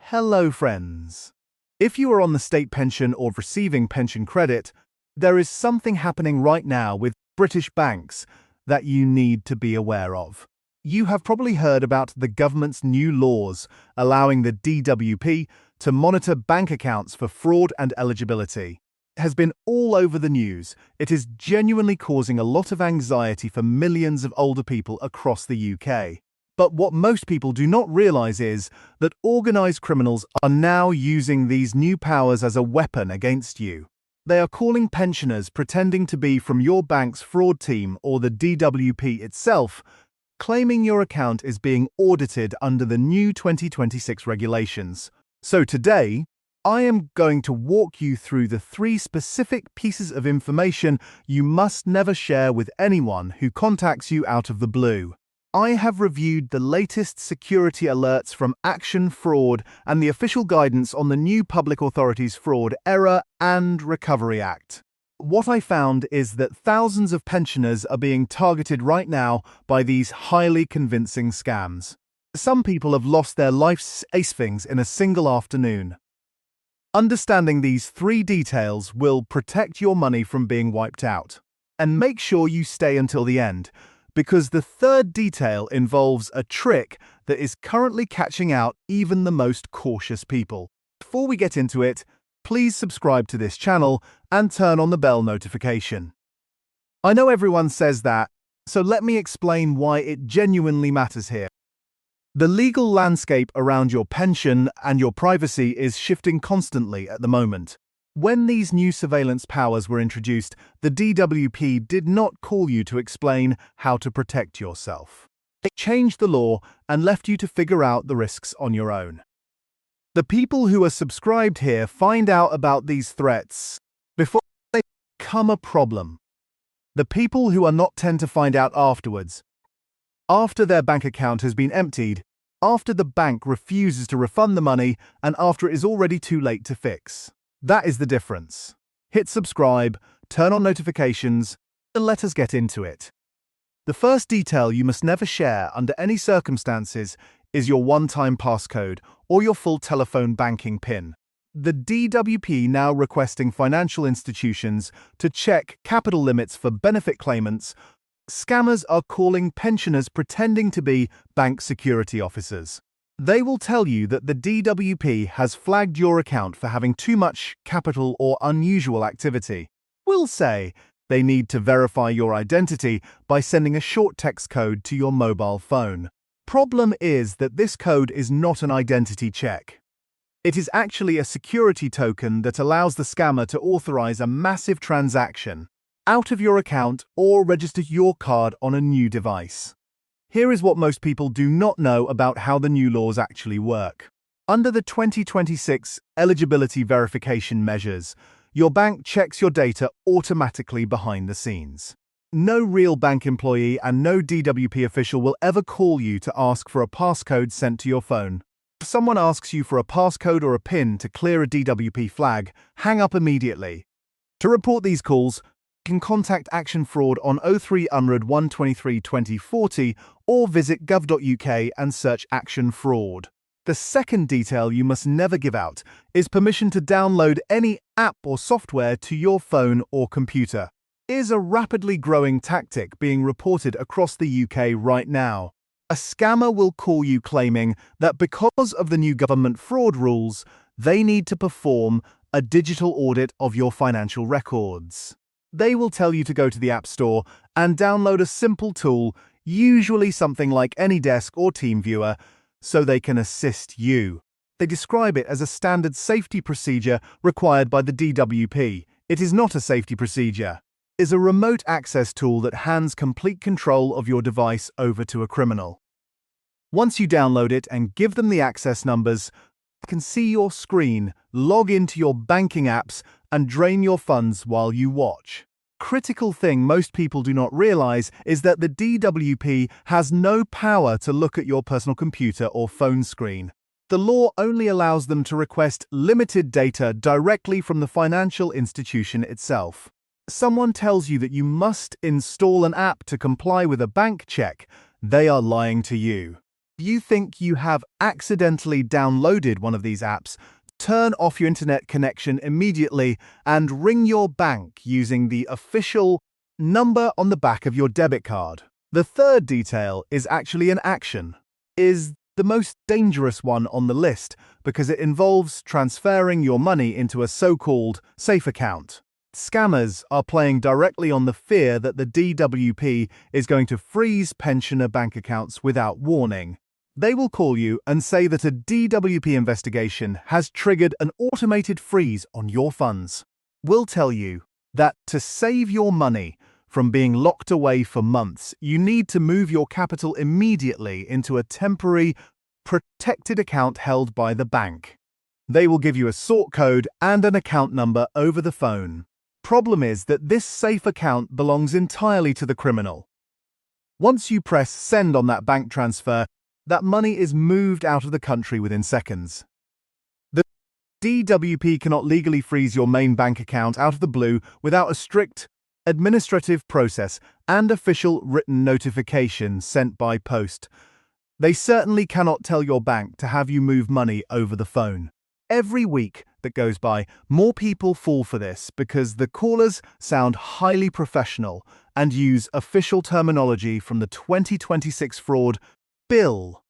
Hello, friends. If you are on the state pension or receiving pension credit, there is something happening right now with British banks that you need to be aware of. You have probably heard about the government's new laws allowing the DWP to monitor bank accounts for fraud and eligibility. It has been all over the news. It is genuinely causing a lot of anxiety for millions of older people across the UK. But what most people do not realize is that organized criminals are now using these new powers as a weapon against you. They are calling pensioners pretending to be from your bank's fraud team or the DWP itself, claiming your account is being audited under the new 2026 regulations. So today, I am going to walk you through the 3 specific pieces of information you must never share with anyone who contacts you out of the blue. I have reviewed the latest security alerts from Action Fraud and the official guidance on the new Public Authorities Fraud, Error and Recovery Act. What I found is that thousands of pensioners are being targeted right now by these highly convincing scams. Some people have lost their life's savings in a single afternoon. Understanding these 3 details will protect your money from being wiped out. And make sure you stay until the end, because the 3rd detail involves a trick that is currently catching out even the most cautious people. Before we get into it, please subscribe to this channel and turn on the bell notification. I know everyone says that, so let me explain why it genuinely matters here. The legal landscape around your pension and your privacy is shifting constantly at the moment. When these new surveillance powers were introduced, the DWP did not call you to explain how to protect yourself. They changed the law and left you to figure out the risks on your own. The people who are subscribed here find out about these threats before they become a problem. The people who are not tend to find out afterwards, after their bank account has been emptied, after the bank refuses to refund the money, and after it is already too late to fix. That is the difference. Hit subscribe, turn on notifications, and let us get into it. The first detail you must never share under any circumstances is your one-time passcode or your full telephone banking PIN. The DWP now requesting financial institutions to check capital limits for benefit claimants. Scammers are calling pensioners pretending to be bank security officers. They will tell you that the DWP has flagged your account for having too much capital or unusual activity. We'll say they need to verify your identity by sending a short text code to your mobile phone. Problem is that this code is not an identity check. It is actually a security token that allows the scammer to authorize a massive transaction out of your account or register your card on a new device. Here is what most people do not know about how the new laws actually work. Under the 2026 eligibility verification measures, your bank checks your data automatically behind the scenes. No real bank employee and no DWP official will ever call you to ask for a passcode sent to your phone. If someone asks you for a passcode or a PIN to clear a DWP flag, hang up immediately. To report these calls, you can contact Action Fraud on 0300 123 2040 or visit gov.uk and search Action Fraud. The second detail you must never give out is permission to download any app or software to your phone or computer. It is a rapidly growing tactic being reported across the UK right now. A scammer will call you claiming that because of the new government fraud rules, they need to perform a digital audit of your financial records. They will tell you to go to the App Store and download a simple tool, usually something like AnyDesk or TeamViewer, so they can assist you. They describe it as a standard safety procedure required by the DWP. It is not a safety procedure. It is a remote access tool that hands complete control of your device over to a criminal. Once you download it and give them the access numbers, they can see your screen, log into your banking apps, and drain your funds while you watch. Critical thing most people do not realize is that the DWP has no power to look at your personal computer or phone screen. The law only allows them to request limited data directly from the financial institution itself. Someone tells you that you must install an app to comply with a bank check, they are lying to you. You think you have accidentally downloaded one of these apps, turn off your internet connection immediately and ring your bank using the official number on the back of your debit card. The third detail is actually an action, is the most dangerous one on the list because it involves transferring your money into a so-called safe account. Scammers are playing directly on the fear that the DWP is going to freeze pensioner bank accounts without warning. They will call you and say that a DWP investigation has triggered an automated freeze on your funds. We'll tell you that to save your money from being locked away for months, you need to move your capital immediately into a temporary, protected account held by the bank. They will give you a sort code and an account number over the phone. Problem is that this safe account belongs entirely to the criminal. Once you press send on that bank transfer, that money is moved out of the country within seconds. The DWP cannot legally freeze your main bank account out of the blue without a strict administrative process and official written notification sent by post. They certainly cannot tell your bank to have you move money over the phone. Every week that goes by, more people fall for this because the callers sound highly professional and use official terminology from the 2026 fraud bill.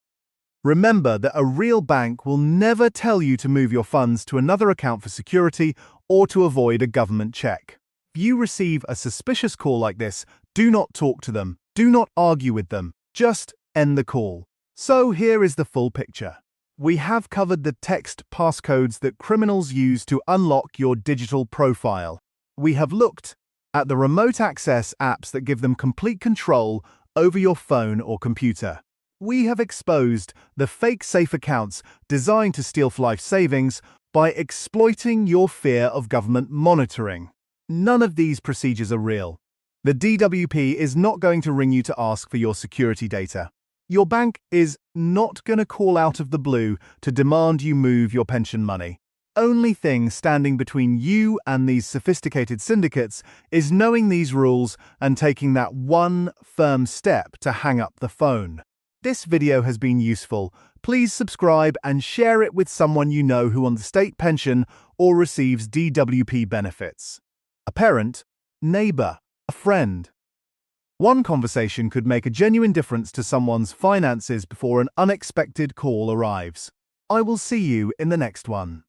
Remember that a real bank will never tell you to move your funds to another account for security or to avoid a government check. If you receive a suspicious call like this, do not talk to them, do not argue with them, just end the call. So here is the full picture. We have covered the text passcodes that criminals use to unlock your digital profile. We have looked at the remote access apps that give them complete control over your phone or computer. We have exposed the fake safe accounts designed to steal life savings by exploiting your fear of government monitoring. None of these procedures are real. The DWP is not going to ring you to ask for your security data. Your bank is not going to call out of the blue to demand you move your pension money. Only thing standing between you and these sophisticated syndicates is knowing these rules and taking that one firm step to hang up the phone. This video has been useful. Please subscribe and share it with someone you know who on the state pension or receives DWP benefits. A parent, neighbor, a friend. One conversation could make a genuine difference to someone's finances before an unexpected call arrives. I will see you in the next one.